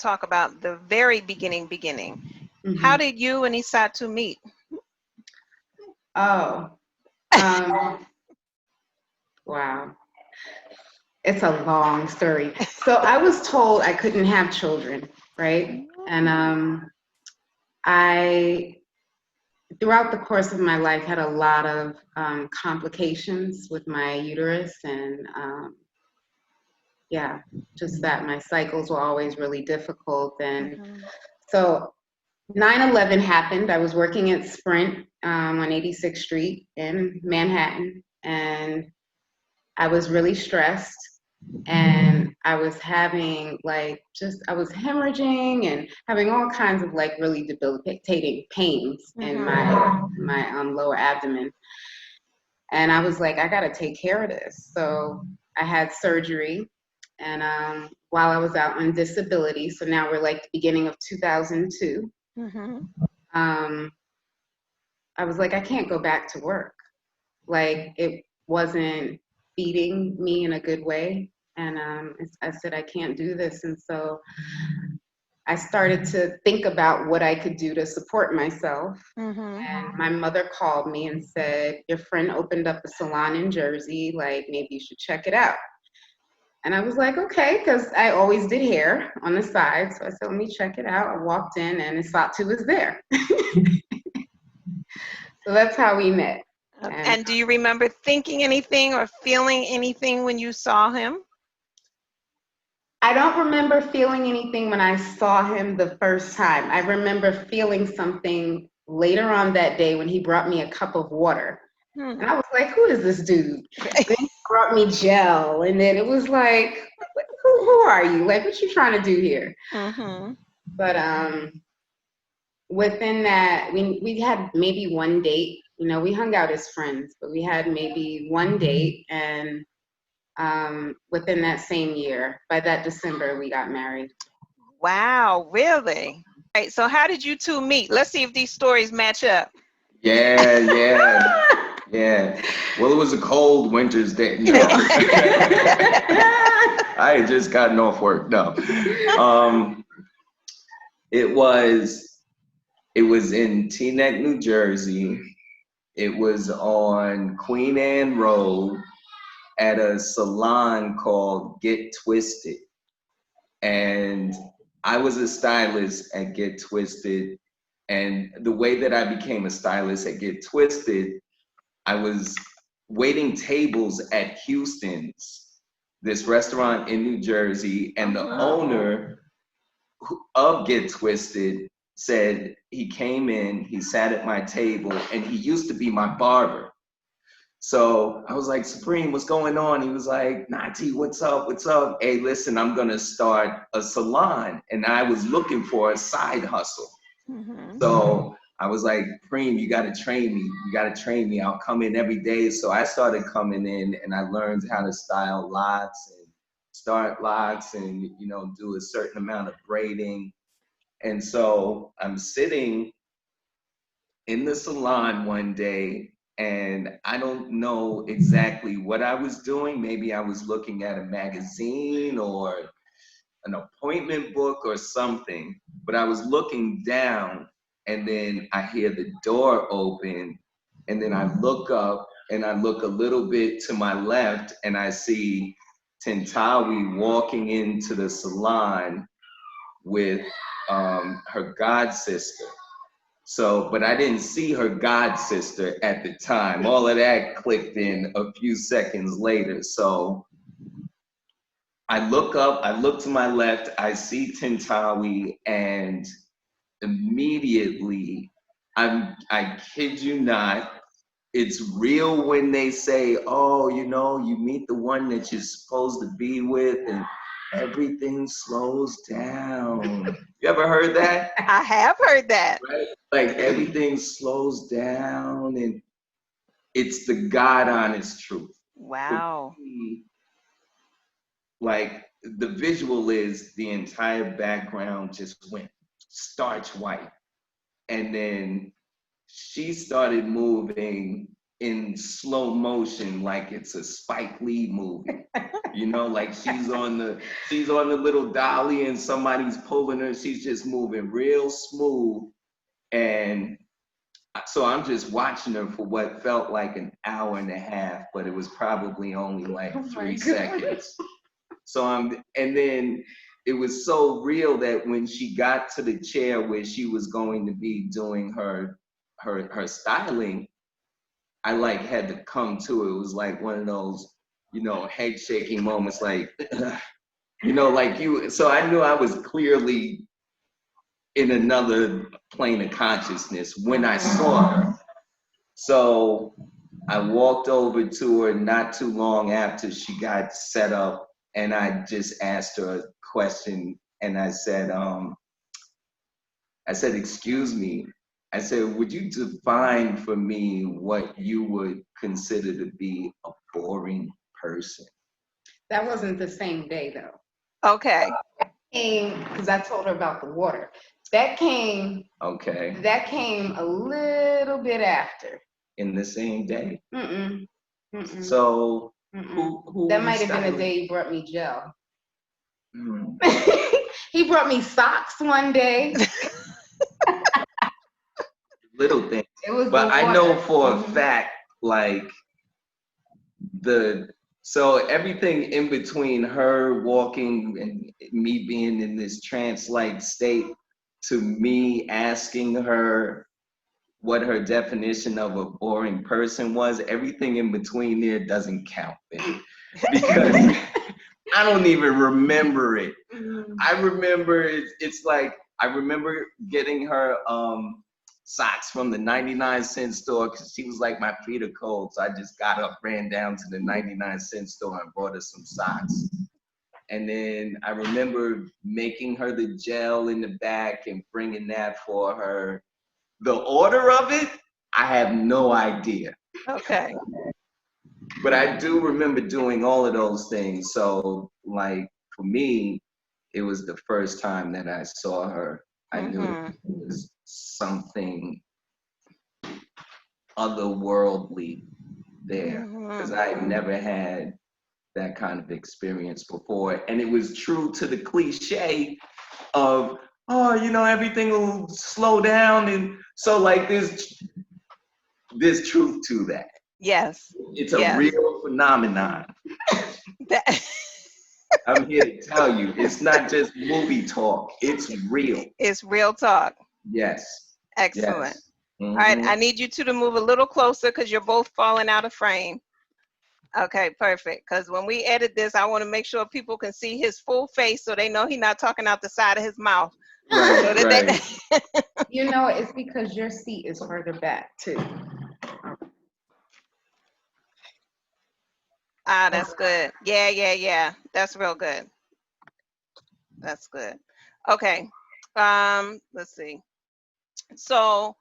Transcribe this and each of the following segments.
talk about the very beginning. How did you and Isatu meet? Oh, wow. It's a long story. So I was told I couldn't have children, right? And I, throughout the course of my life, had a lot of complications with my uterus, and yeah, just that my cycles were always really difficult. And so 9/11 happened. I was working at Sprint on 86th Street in Manhattan, and I was really stressed, and I was having I was hemorrhaging and having all kinds of really debilitating pains in my lower abdomen. And I was like, I gotta take care of this. So I had surgery, and while I was out on disability, so now we're the beginning of 2002, I was like, I can't go back to work. It wasn't feeding me in a good way. And I said, I can't do this. And so I started to think about what I could do to support myself. And my mother called me and said, your friend opened up a salon in Jersey, maybe you should check it out. And I was like, okay, because I always did hair on the side. So I said, let me check it out. I walked in and Isatu was there. So that's how we met. And do you remember thinking anything or feeling anything when you saw him? I don't remember feeling anything when I saw him the first time. I remember feeling something later on that day when he brought me a cup of water. And I was like, who is this dude? Then he brought me gel. And then it was like, who are you? What you trying to do here? But within that, we had maybe one date. We hung out as friends, but we had maybe one date. And within that same year, by that December, we got married. Wow, really? All right, so how did you two meet? Let's see if these stories match up. Yeah. Well, it was a cold winter's day. No. I had just gotten off work. No. It was in Teaneck, New Jersey. It was on Queen Anne Road at a salon called Get Twisted. And I was a stylist at Get Twisted. And the way that I became a stylist at Get Twisted, I was waiting tables at Houston's, this restaurant in New Jersey, and the owner of Get Twisted said he came in, he sat at my table, and he used to be my barber. So I was like, Supreme, what's going on? He was like, Nati, what's up? Hey, listen, I'm gonna start a salon. And I was looking for a side hustle. So I was like, Supreme, you gotta train me. I'll come in every day. So I started coming in and I learned how to style locks and start locks and, do a certain amount of braiding. And so I'm sitting in the salon one day, and I don't know exactly what I was doing. Maybe I was looking at a magazine or an appointment book or something, but I was looking down, and then I hear the door open, and then I look up and I look a little bit to my left, and I see Tintawi walking into the salon with her god sister. So, but I didn't see her god sister at the time. All of that clicked in a few seconds later. So I look up, I look to my left, I see Tintawi, and immediately, I kid you not, it's real when they say, oh, you meet the one that you're supposed to be with, and everything slows down. You ever heard that? I have heard that. Right? Like everything slows down, and it's the God honest truth. Wow. Like the visual is the entire background just went starch white. And then she started moving in slow motion, like it's a Spike Lee movie. You know, like she's on the little dolly and somebody's pulling her. She's just moving real smooth. And so I'm just watching her for what felt like an hour and a half, but it was probably only like 3 seconds. And then it was so real that when she got to the chair where she was going to be doing her styling, I like had to come to it. It was like one of those, you know, head shaking moments, like, you know, like so I knew I was clearly in another plane of consciousness when I saw her. So I walked over to her not too long after she got set up, and I just asked her a question, and I said, excuse me. I said, would you define for me what you would consider to be a boring person? That wasn't the same day though. Okay. Because I told her about the water. That came a little bit after. In the same day? Mm-mm. So who that might have been the day he brought me gel. Mm. He brought me socks one day. Little things. But I know for a fact, like so everything in between her walking and me being in this trance-like state to me asking her what her definition of a boring person was, everything in between there doesn't count, baby. Because I don't even remember it. I remember it's like, I remember getting her socks from the 99-cent store because she was like, my feet are cold. So I just got up, ran down to the 99-cent store and bought her some socks. And then I remember making her the gel in the back and bringing that for her. The order of it, I have no idea. Okay. But I do remember doing all of those things. So like for me, it was the first time that I saw her. I knew it was something otherworldly there because I had never had that kind of experience before. And it was true to the cliche of, oh, you know, everything will slow down. And so like there's truth to that. Yes. It's a real phenomenon. I'm here to tell you, it's not just movie talk. It's real. It's real talk. Yes. Excellent. Yes. All right, I need you two to move a little closer because you're both falling out of frame. Okay, perfect. Because when we edit this, I want to make sure people can see his full face so they know he's not talking out the side of his mouth. Right, so right. You know, it's because your seat is further back too. Ah, that's good. Yeah. That's real good. That's good. Okay. Let's see. So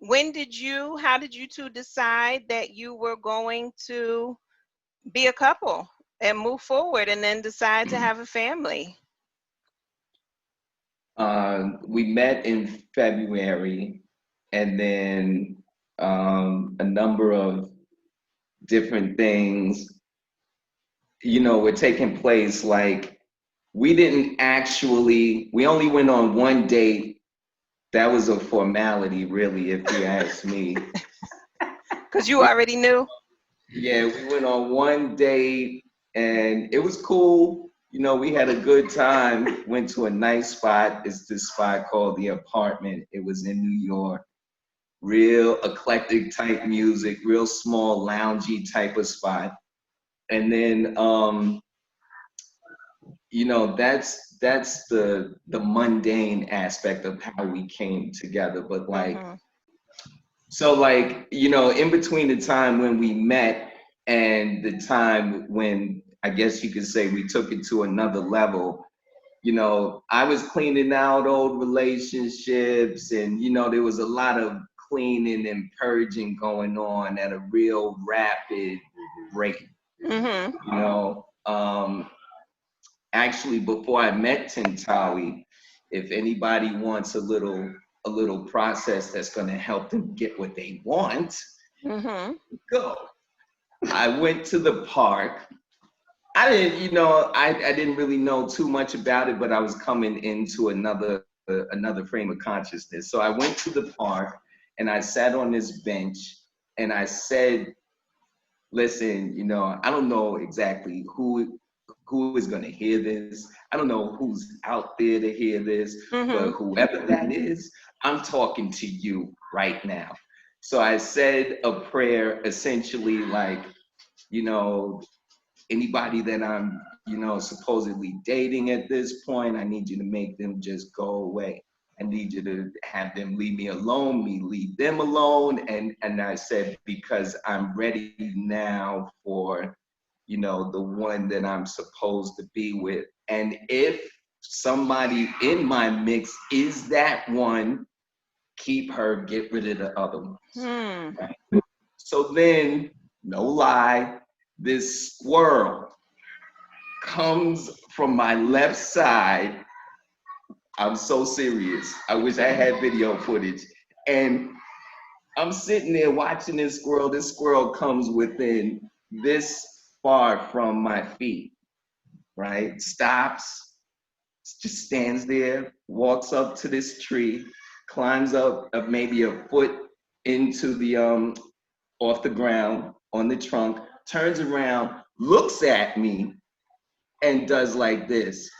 how did you two decide that you were going to be a couple and move forward and then decide to have a family? We met in February, and then a number of different things, you know, were taking place. Like we only went on one date. That was a formality, really, if you ask me. Because you already knew? Yeah, we went on one date and it was cool. You know, we had a good time, went to a nice spot. It's this spot called The Apartment. It was in New York. Real eclectic type music, real small loungy type of spot. And then, you know, that's the mundane aspect of how we came together. But like, so like, you know, in between the time when we met and the time when I guess you could say we took it to another level, you know, I was cleaning out old relationships and, you know, there was a lot of cleaning and purging going on at a real rapid rate. You know, actually before I met Tintawi, if anybody wants a little process that's going to help them get what they want, Mm-hmm. Go. I went to the park. I didn't, I didn't really know too much about it, but I was coming into another frame of consciousness. So I went to the park and I sat on this bench and I said, listen, I don't know exactly who is going to hear this. I don't know who's out there to hear this, but whoever that is, I'm talking to you right now. So I said a prayer essentially like, anybody that I'm, supposedly dating at this point, I need you to make them just go away. I need you to have them leave me alone, me leave them alone. And I said, because I'm ready now for, the one that I'm supposed to be with. And if somebody in my mix is that one, keep her, get rid of the other ones. Right? So then, no lie, this squirrel comes from my left side. I'm so serious. I wish I had video footage. And I'm sitting there watching this squirrel. This squirrel comes within this far from my feet, right? Stops, just stands there, walks up to this tree, climbs up maybe a foot into the off the ground on the trunk, turns around, looks at me, and does like this.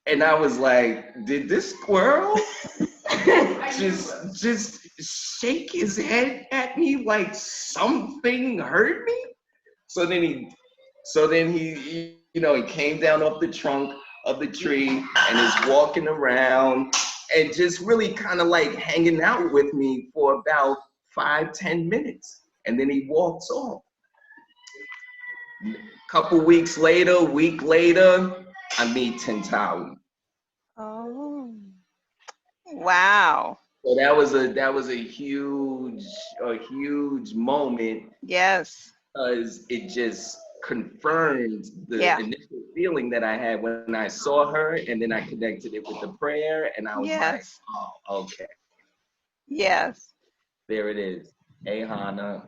And I was like, did this squirrel just shake his head at me like something hurt me? So then he he came down off the trunk of the tree and is walking around and just really kind of like hanging out with me for about 5-10 minutes. And then he walks off. Couple weeks later, week later, I meet Tentawi. Oh. Wow. So that was a huge moment. Yes. Because it just confirmed the Yeah. initial feeling that I had when I saw her, and then I connected it with the prayer, and I was like, Yes. oh, okay. Yes. There it is. Hey, Hah-nah.